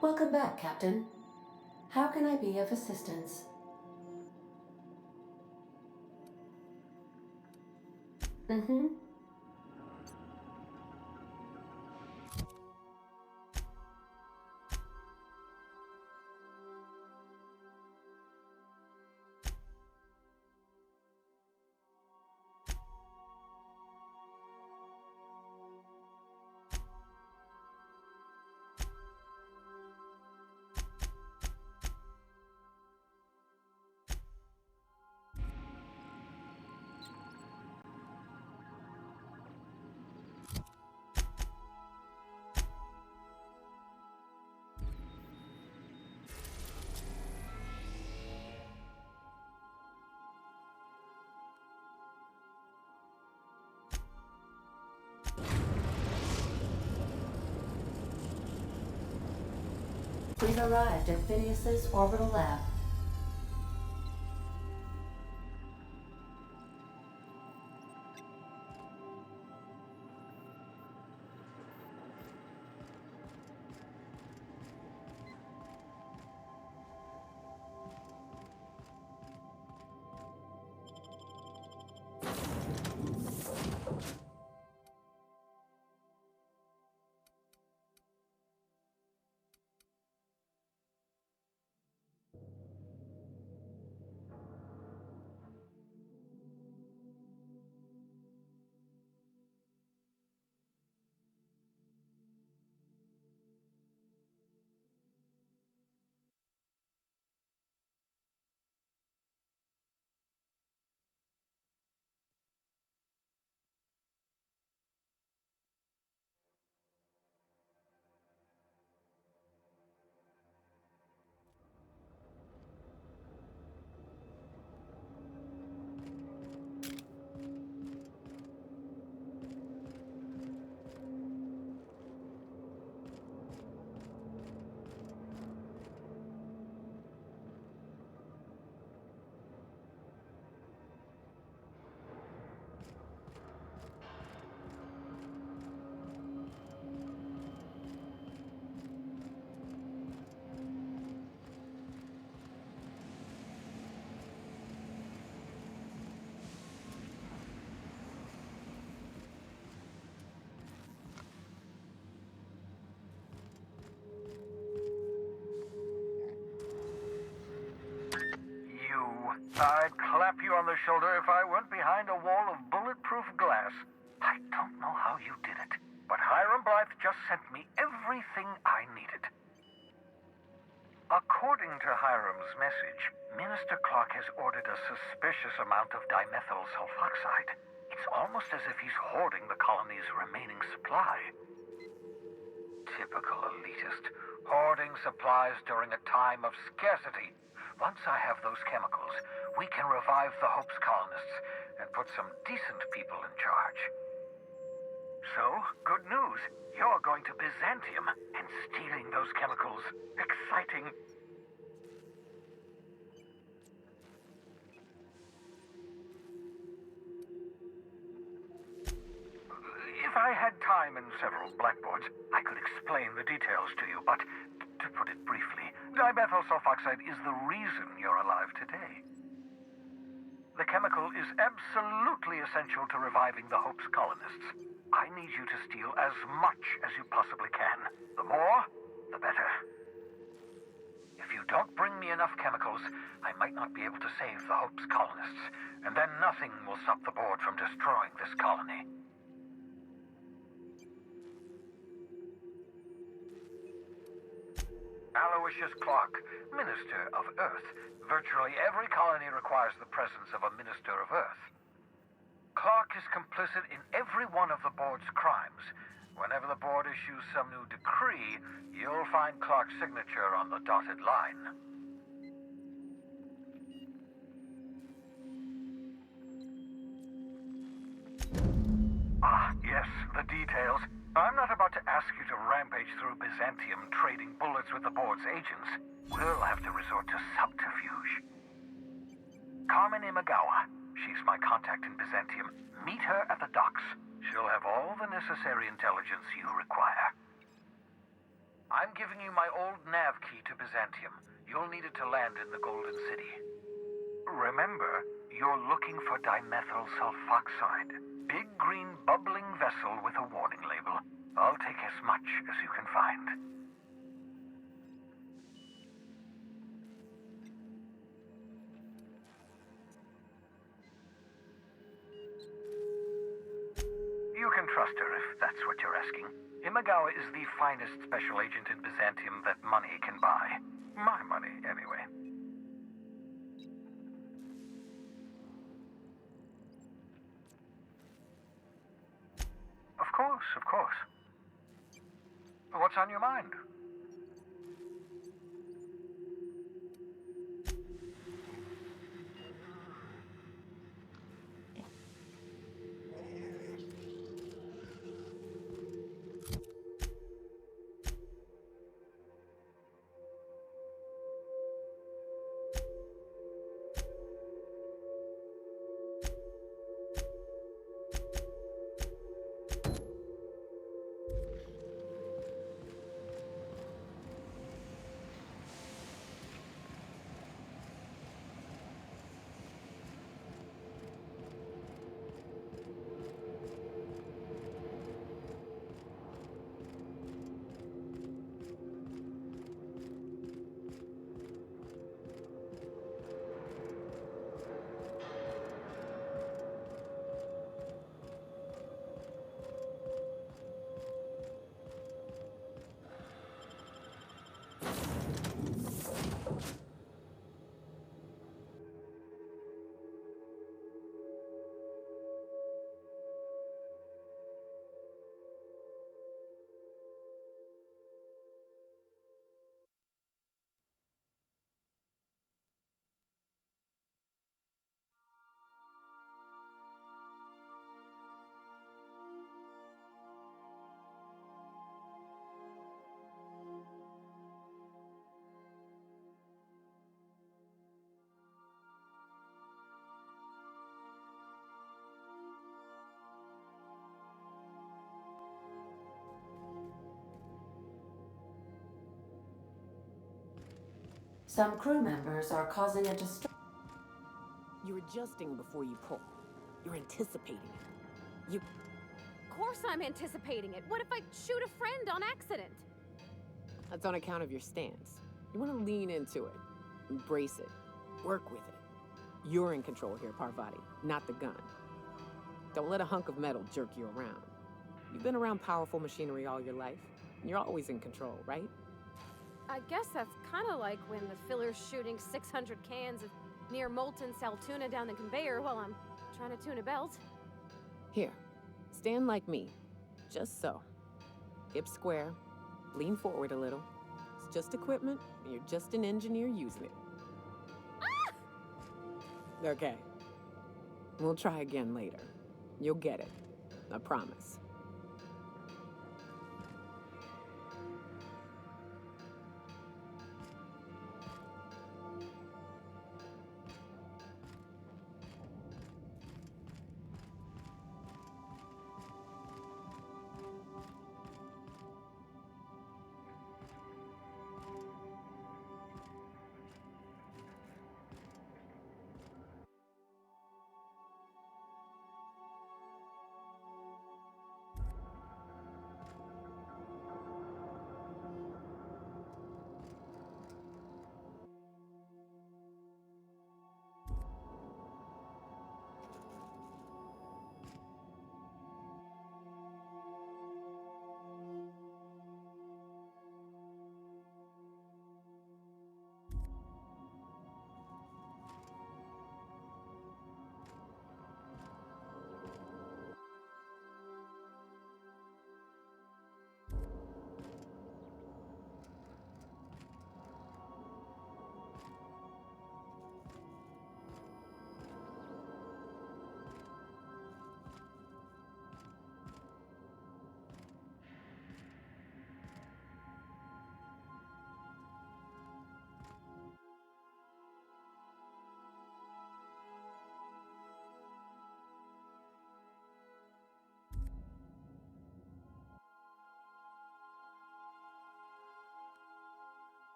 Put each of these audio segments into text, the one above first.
Welcome back, Captain. How can I be of assistance? Mm-hmm. We've arrived at Phineas's orbital lab. I'd clap you on the shoulder if I weren't behind a wall of bulletproof glass. I don't know how you did it, but Hiram Blythe just sent me everything I needed. According to Hiram's message, Minister Clark has ordered a suspicious amount of dimethyl sulfoxide. It's almost as if he's hoarding the colony's remaining supply. Typical elitist, hoarding supplies during a time of scarcity. Once I have those chemicals, we can revive the Hope's colonists and put some decent people in charge. So, good news. You're going to Byzantium and stealing those chemicals. Exciting. If I had time and several blackboards, I could explain the details to you, but to put it briefly, dimethyl sulfoxide is the reason you're alive today. The chemical is absolutely essential to reviving the Hope's colonists. I need you to steal as much as you possibly can. The more, the better. If you don't bring me enough chemicals, I might not be able to save the Hope's colonists, and then nothing will stop the board from destroying this colony. Aloysius Clark, Minister of Earth. Virtually every colony requires the presence of a Minister of Earth. Clark is complicit in every one of the board's crimes. Whenever the board issues some new decree, you'll find Clark's signature on the dotted line. Ah, yes, the details. I'm not about to ask you to rampage through Byzantium trading bullets with the board's agents. We'll have to resort to subterfuge. Carmen Imagawa. She's my contact in Byzantium. Meet her at the docks. She'll have all the necessary intelligence you require. I'm giving you my old nav key to Byzantium. You'll need it to land in the Golden City. Remember, you're looking for dimethyl sulfoxide. Big green bubbling vessel with a warning label. I'll take as much as you can find. You can trust her if that's what you're asking. Imagawa is the finest special agent in Byzantium that money can buy. My money, anyway. Of course, of course. What's on your mind? Some crew members are causing a disturbance. You're adjusting before you pull. You're anticipating it. Of course I'm anticipating it. What if I shoot a friend on accident? That's on account of your stance. You want to lean into it, embrace it, work with it. You're in control here, Parvati, not the gun. Don't let a hunk of metal jerk you around. You've been around powerful machinery all your life, and you're always in control, right? I guess that's kind of like when the filler's shooting 600 cans of near molten cell tuna down the conveyor while I'm trying to tune a belt. Here, stand like me. Just so. Hips square, lean forward a little. It's just equipment, and you're just an engineer using it. Ah! Okay. We'll try again later. You'll get it. I promise.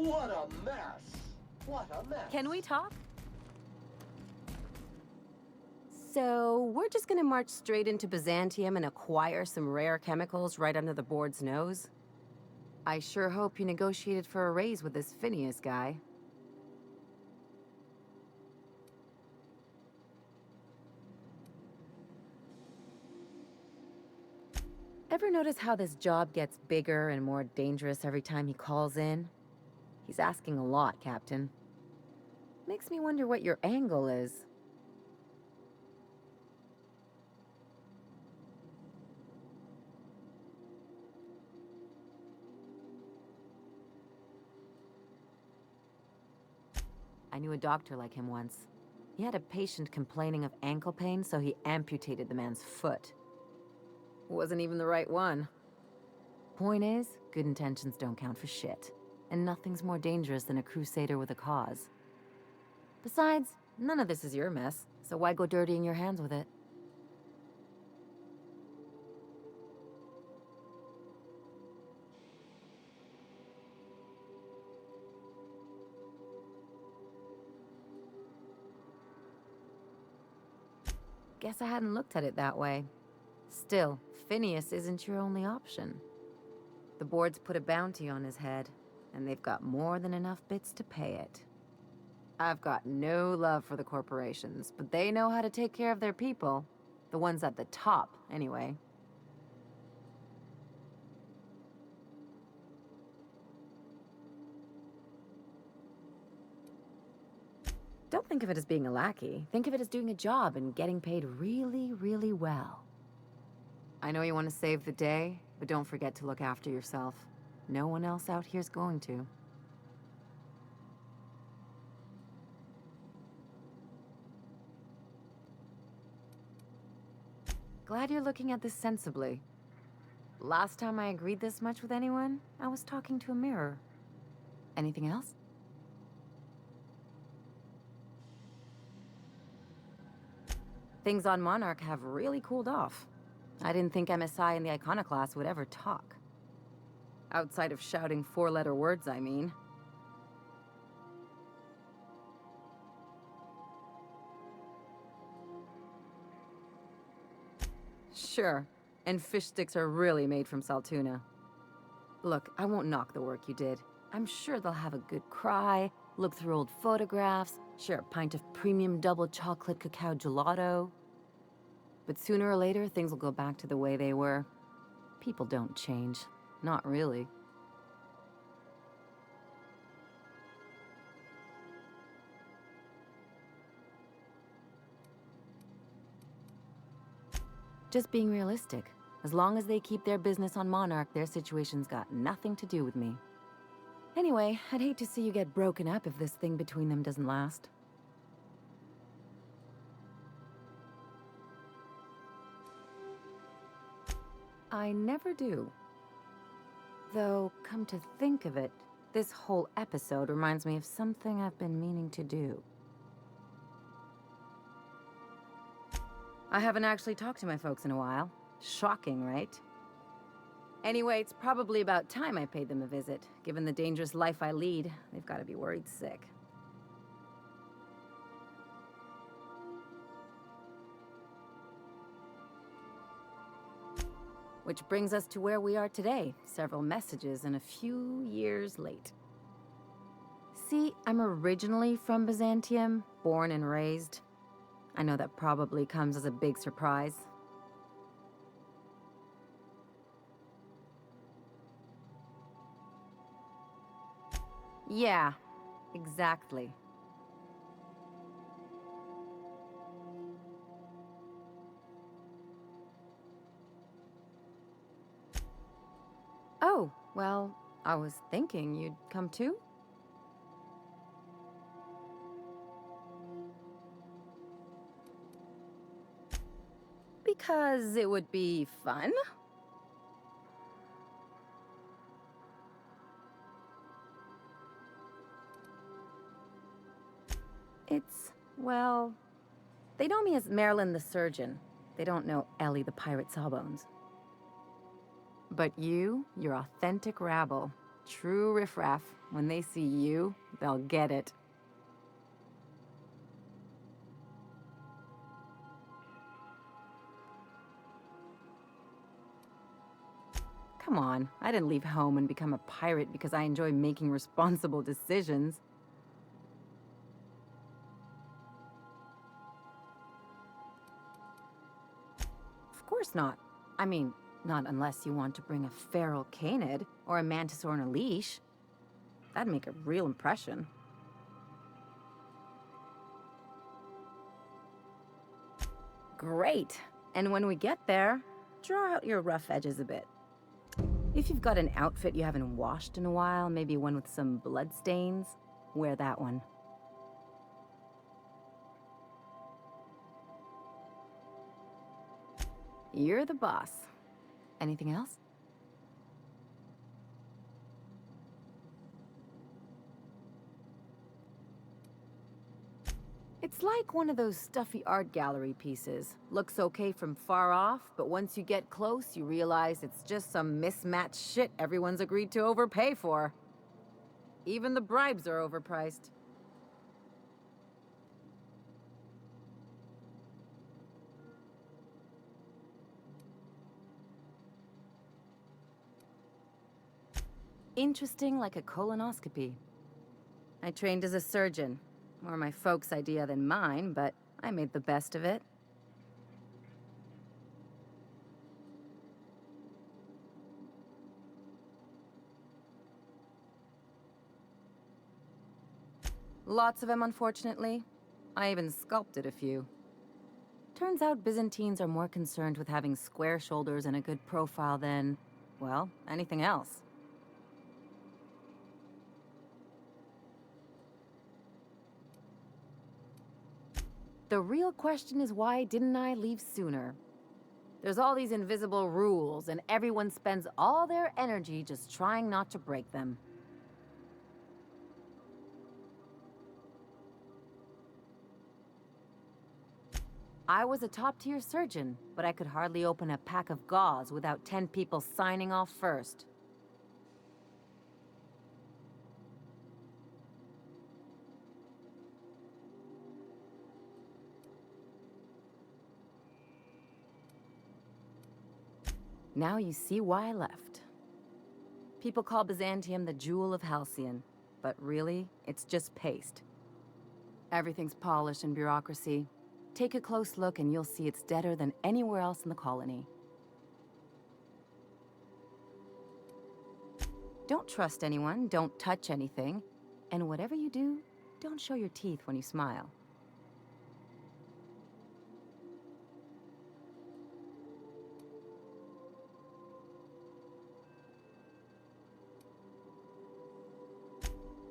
What a mess! What a mess! Can we talk? So, we're just gonna march straight into Byzantium and acquire some rare chemicals right under the board's nose? I sure hope you negotiated for a raise with this Phineas guy. Ever notice how this job gets bigger and more dangerous every time he calls in? He's asking a lot, Captain. Makes me wonder what your angle is. I knew a doctor like him once. He had a patient complaining of ankle pain, so he amputated the man's foot. Wasn't even the right one. Point is, good intentions don't count for shit. And nothing's more dangerous than a crusader with a cause. Besides, none of this is your mess, so why go dirtying your hands with it? Guess I hadn't looked at it that way. Still, Phineas isn't your only option. The board's put a bounty on his head, and they've got more than enough bits to pay it. I've got no love for the corporations, but they know how to take care of their people. The ones at the top, anyway. Don't think of it as being a lackey. Think of it as doing a job and getting paid really, really well. I know you want to save the day, but don't forget to look after yourself. No one else out here's going to. Glad you're looking at this sensibly. Last time I agreed this much with anyone, I was talking to a mirror. Anything else? Things on Monarch have really cooled off. I didn't think MSI and the Iconoclast would ever talk. Outside of shouting four-letter words, I mean. Sure, and fish sticks are really made from Saltuna. Look, I won't knock the work you did. I'm sure they'll have a good cry, look through old photographs, share a pint of premium double chocolate cacao gelato. But sooner or later, things will go back to the way they were. People don't change. Not really. Just being realistic. As long as they keep their business on Monarch, their situation's got nothing to do with me. Anyway, I'd hate to see you get broken up if this thing between them doesn't last. I never do. Though, come to think of it, this whole episode reminds me of something I've been meaning to do. I haven't actually talked to my folks in a while. Shocking, right? Anyway, it's probably about time I paid them a visit. Given the dangerous life I lead, they've got to be worried sick. Which brings us to where we are today, several messages and a few years late. See, I'm originally from Byzantium, born and raised. I know that probably comes as a big surprise. Yeah, exactly. Oh, well, I was thinking you'd come too? Because it would be fun? Well, they know me as Marilyn the Surgeon. They don't know Ellie the Pirate Sawbones. But you're authentic rabble. True riffraff. When they see you, they'll get it. Come on, I didn't leave home and become a pirate because I enjoy making responsible decisions. Of course not. I mean, not unless you want to bring a feral canid or a mantis on a leash. That'd make a real impression. Great. And when we get there, draw out your rough edges a bit. If you've got an outfit you haven't washed in a while, maybe one with some blood stains, wear that one. You're the boss. Anything else? It's like one of those stuffy art gallery pieces. Looks okay from far off, but once you get close, you realize it's just some mismatched shit everyone's agreed to overpay for. Even the bribes are overpriced. Interesting like a colonoscopy. I trained as a surgeon. More my folks' idea than mine, but I made the best of it. Lots of them, unfortunately. I even sculpted a few. Turns out Byzantines are more concerned with having square shoulders and a good profile than, well, anything else. The real question is, why didn't I leave sooner? There's all these invisible rules, and everyone spends all their energy just trying not to break them. I was a top-tier surgeon, but I could hardly open a pack of gauze without 10 people signing off first. Now you see why I left. People call Byzantium the jewel of Halcyon, but really, it's just paste. Everything's polished and bureaucracy. Take a close look and you'll see it's deader than anywhere else in the colony. Don't trust anyone, don't touch anything, and whatever you do, don't show your teeth when you smile.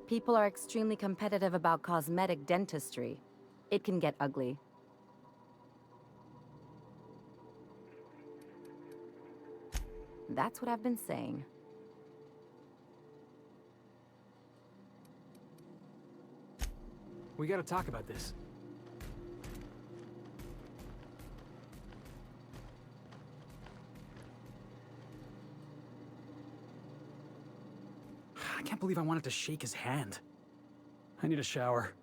People are extremely competitive about cosmetic dentistry. It can get ugly. That's what I've been saying. We gotta talk about this. I can't believe I wanted to shake his hand. I need a shower.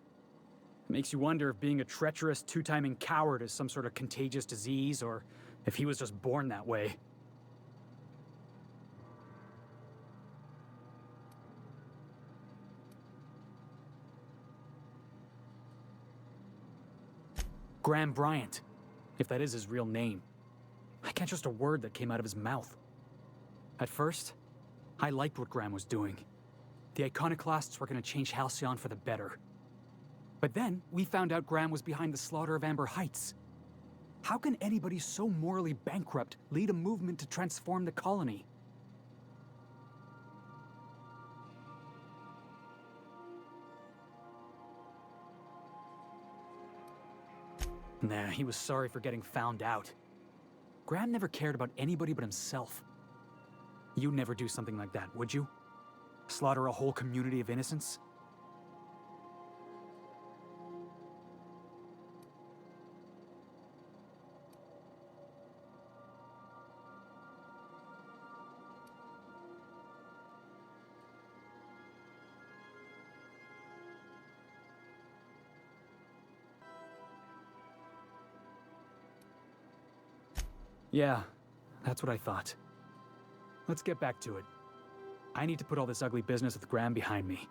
It makes you wonder if being a treacherous, two-timing coward is some sort of contagious disease, or if he was just born that way. Graham Bryant, if that is his real name. I can't trust a word that came out of his mouth. At first, I liked what Graham was doing. The Iconoclasts were going to change Halcyon for the better. But then, we found out Graham was behind the slaughter of Amber Heights. How can anybody so morally bankrupt lead a movement to transform the colony? Nah, he was sorry for getting found out. Graham never cared about anybody but himself. You'd never do something like that, would you? Slaughter a whole community of innocents? Yeah, that's what I thought. Let's get back to it. I need to put all this ugly business with Graham behind me.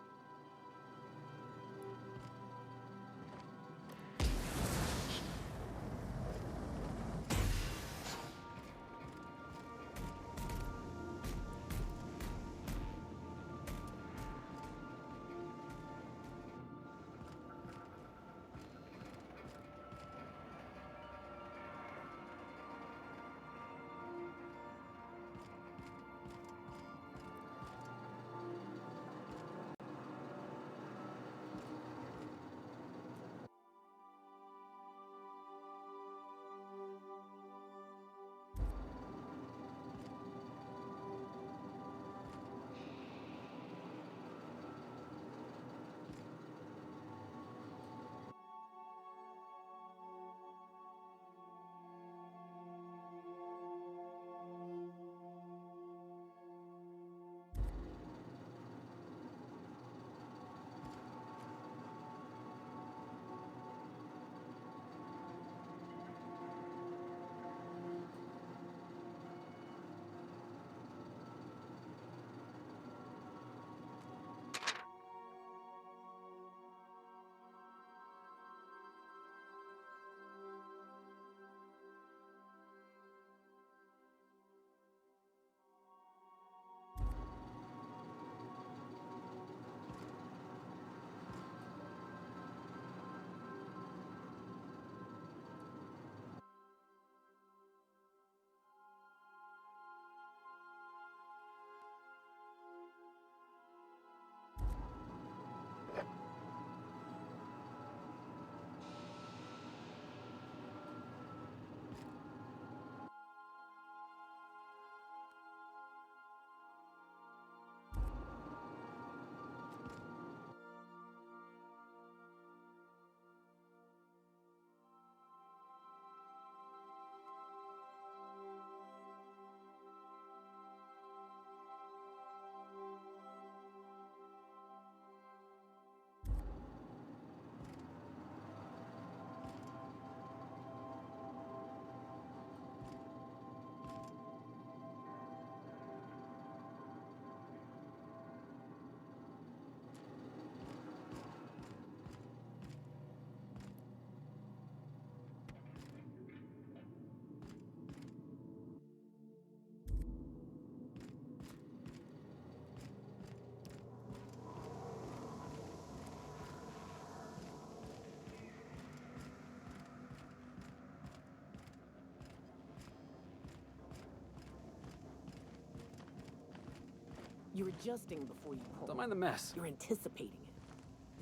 You're adjusting before you pull. Don't mind the mess. You're anticipating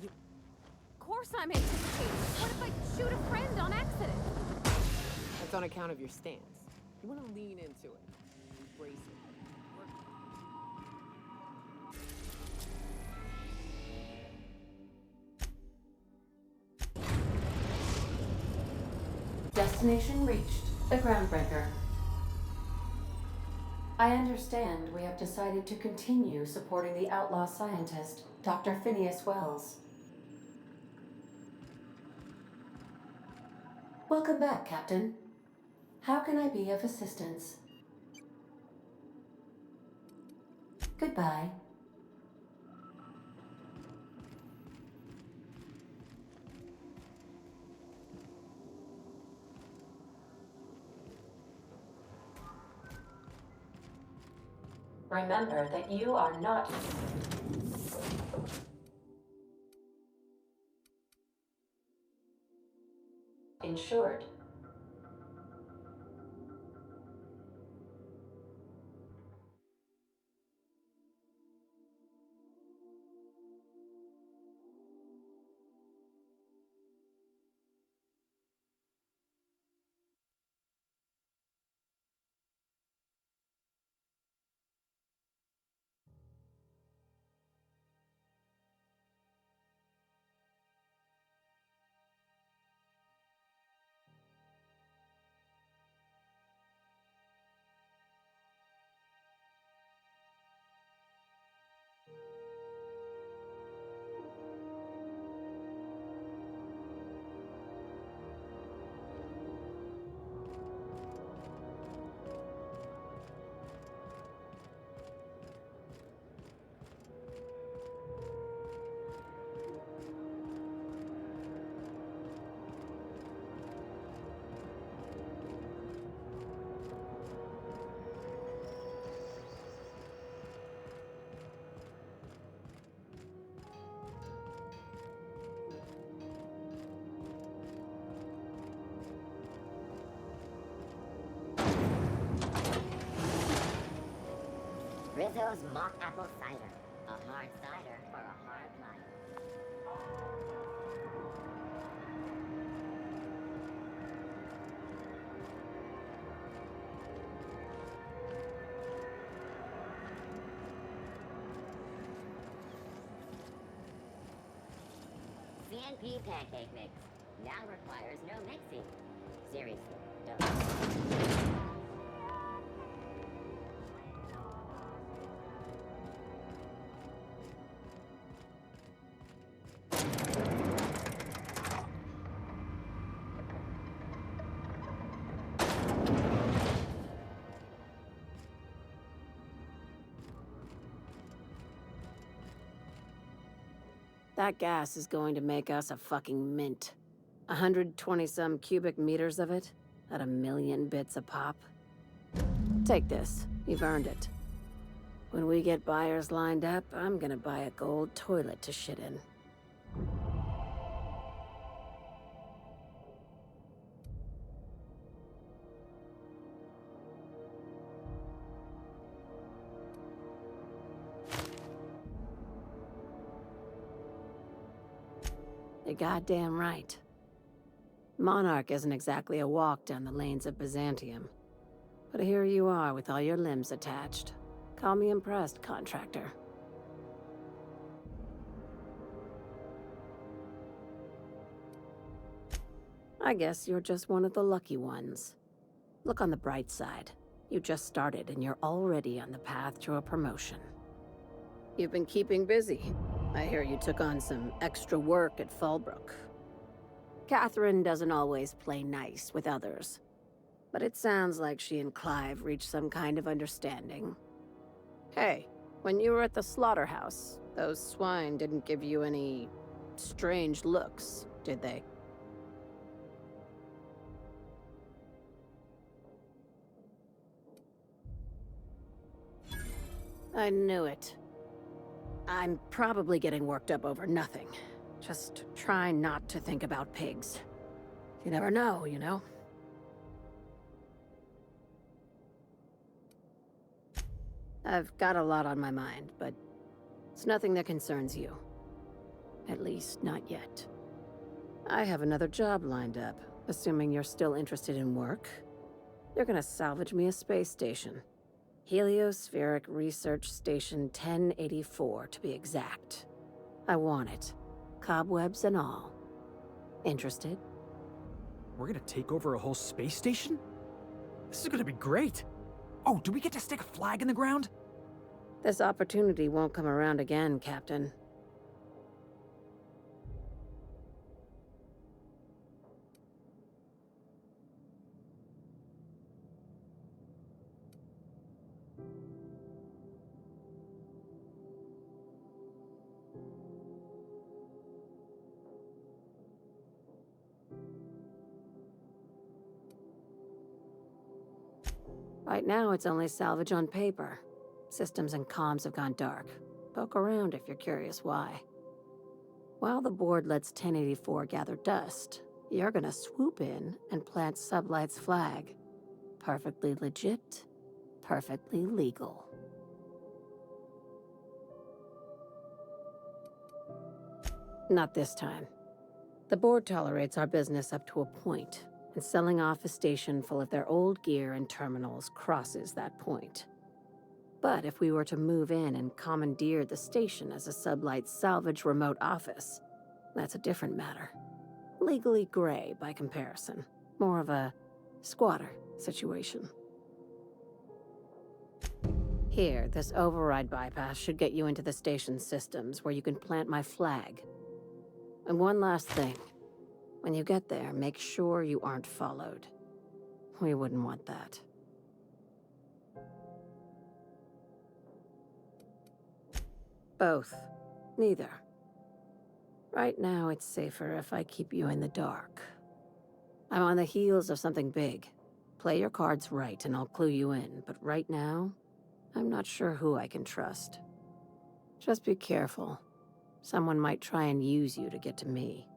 it. Of course I'm anticipating. What if I shoot a friend on accident? That's on account of your stance. You want to lean into it. Embrace it. Destination reached. The Groundbreaker. I understand we have decided to continue supporting the outlaw scientist, Dr. Phineas Wells. Welcome back, Captain. How can I be of assistance? Goodbye. Remember that you are not insured. Rizzo's mock apple cider. A hard cider for a hard life. CNP pancake mix. Now requires no mixing. Seriously, don't. That gas is going to make us a fucking mint. 120-some cubic meters of it, at 1,000,000 bits a pop. Take this. You've earned it. When we get buyers lined up, I'm gonna buy a gold toilet to shit in. You're goddamn right. Monarch isn't exactly a walk down the lanes of Byzantium. But here you are with all your limbs attached. Call me impressed, contractor. I guess you're just one of the lucky ones. Look on the bright side. You just started and you're already on the path to a promotion. You've been keeping busy. I hear you took on some extra work at Fallbrook. Catherine doesn't always play nice with others, but it sounds like she and Clive reached some kind of understanding. Hey, when you were at the slaughterhouse, those swine didn't give you any strange looks, did they? I knew it. I'm probably getting worked up over nothing. Just try not to think about pigs. You never know, you know? I've got a lot on my mind, but it's nothing that concerns you. At least, not yet. I have another job lined up, assuming you're still interested in work. You're gonna salvage me a space station. Heliospheric Research Station 1084, to be exact. I want it. Cobwebs and all. Interested? We're gonna take over a whole space station? This is gonna be great! Oh, do we get to stick a flag in the ground? This opportunity won't come around again, Captain. Right now, it's only salvage on paper. Systems and comms have gone dark. Poke around if you're curious why. While the board lets 1084 gather dust, you're gonna swoop in and plant Sublight's flag. Perfectly legit, perfectly legal. Not this time. The board tolerates our business up to a point, and selling off a station full of their old gear and terminals crosses that point. But if we were to move in and commandeer the station as a Sublight salvage remote office, that's a different matter. Legally gray by comparison. More of a squatter situation. Here, this override bypass should get you into the station's systems where you can plant my flag. And one last thing. When you get there, make sure you aren't followed. We wouldn't want that. Both. Neither. Right now, it's safer if I keep you in the dark. I'm on the heels of something big. Play your cards right and I'll clue you in, but right now, I'm not sure who I can trust. Just be careful. Someone might try and use you to get to me.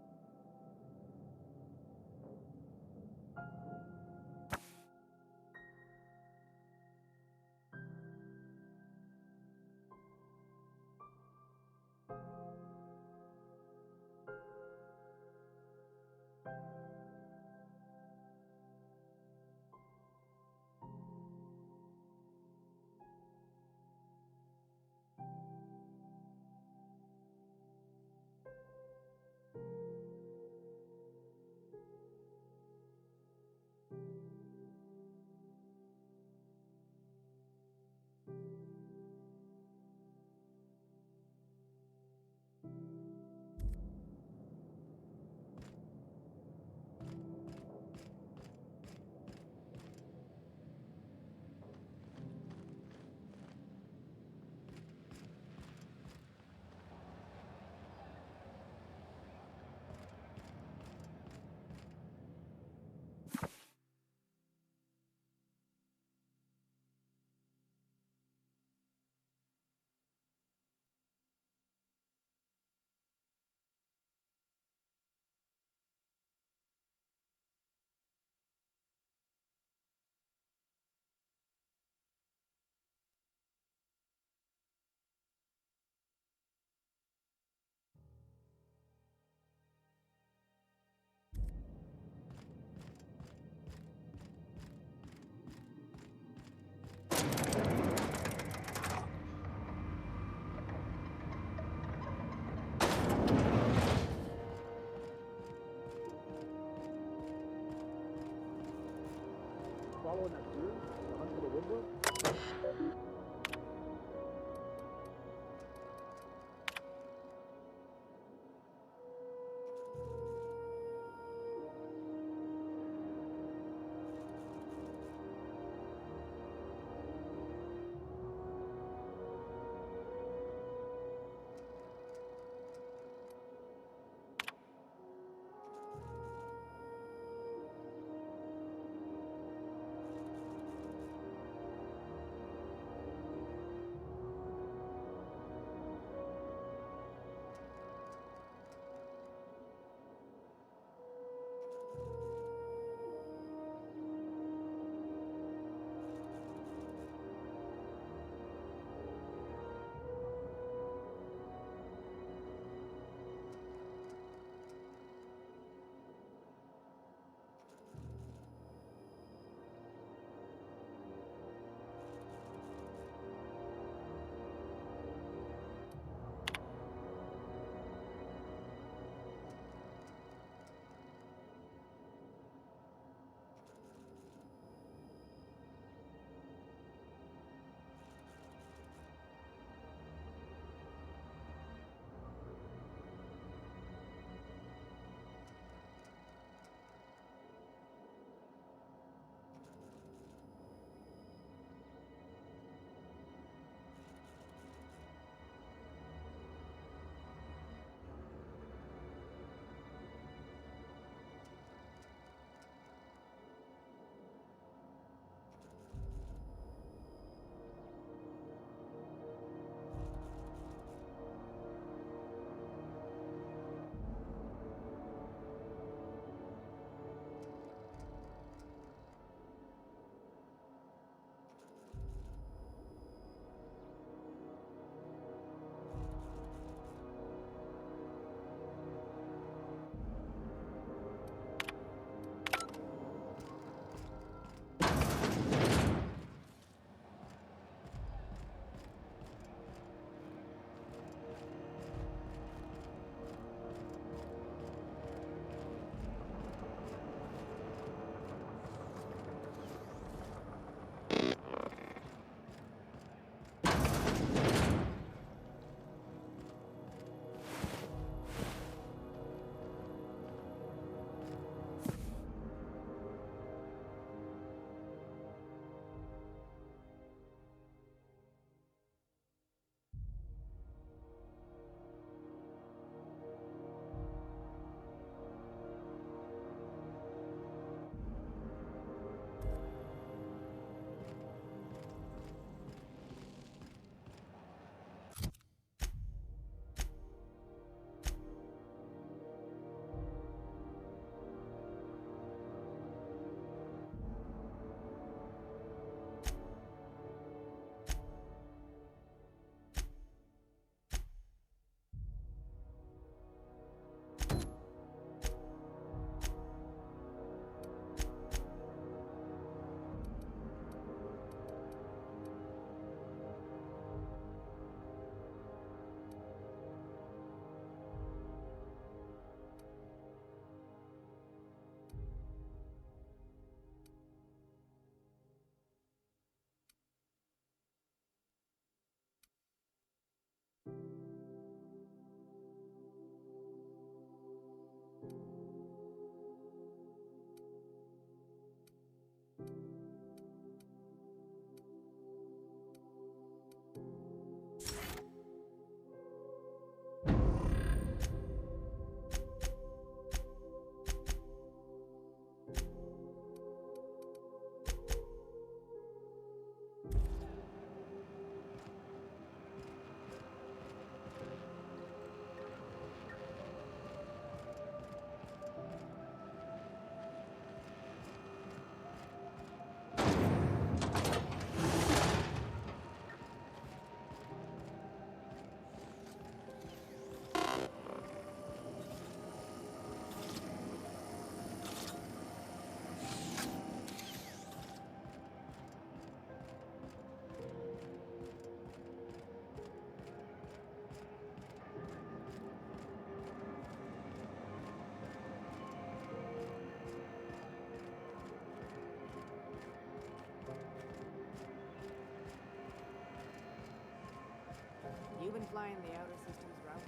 You been flying the outer systems route?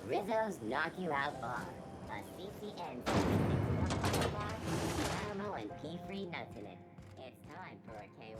Rizzo's Knock You Out Bar. A CCN caramel and pea-free nuts in it. It's time for a KYO.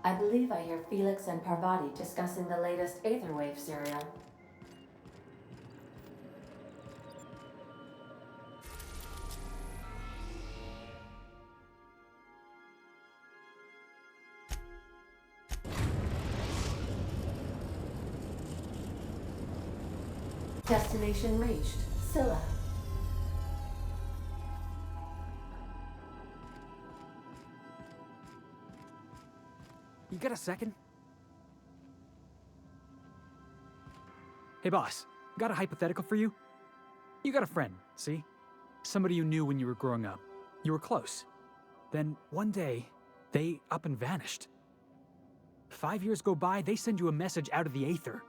I believe I hear Felix and Parvati discussing the latest Aetherwave serial. Destination reached. Scylla. You got a second? Hey boss, got a hypothetical for you? You got a friend, see? Somebody you knew when you were growing up. You were close. Then one day, they up and vanished. 5 years go by, they send you a message out of the aether.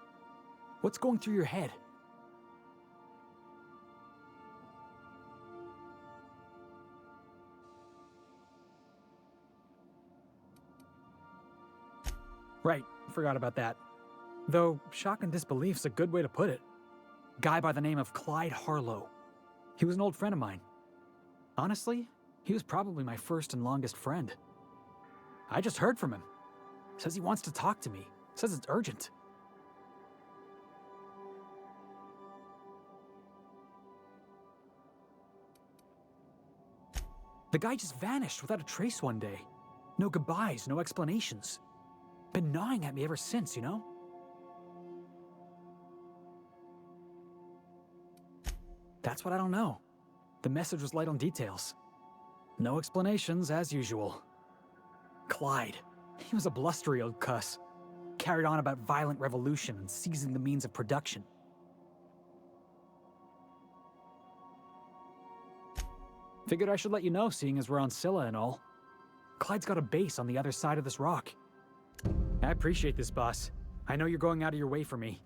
What's going through your head? Right, forgot about that. Though, shock and disbelief's a good way to put it. Guy by the name of Clyde Harlow. He was an old friend of mine. Honestly, he was probably my first and longest friend. I just heard from him. Says he wants to talk to me. Says it's urgent. The guy just vanished without a trace one day. No goodbyes, no explanations. Been gnawing at me ever since, you know? That's what I don't know. The message was light on details. No explanations, as usual. Clyde. He was a blustery old cuss. Carried on about violent revolution and seizing the means of production. Figured I should let you know, seeing as we're on Scylla and all. Clyde's got a base on the other side of this rock. I appreciate this, boss. I know you're going out of your way for me.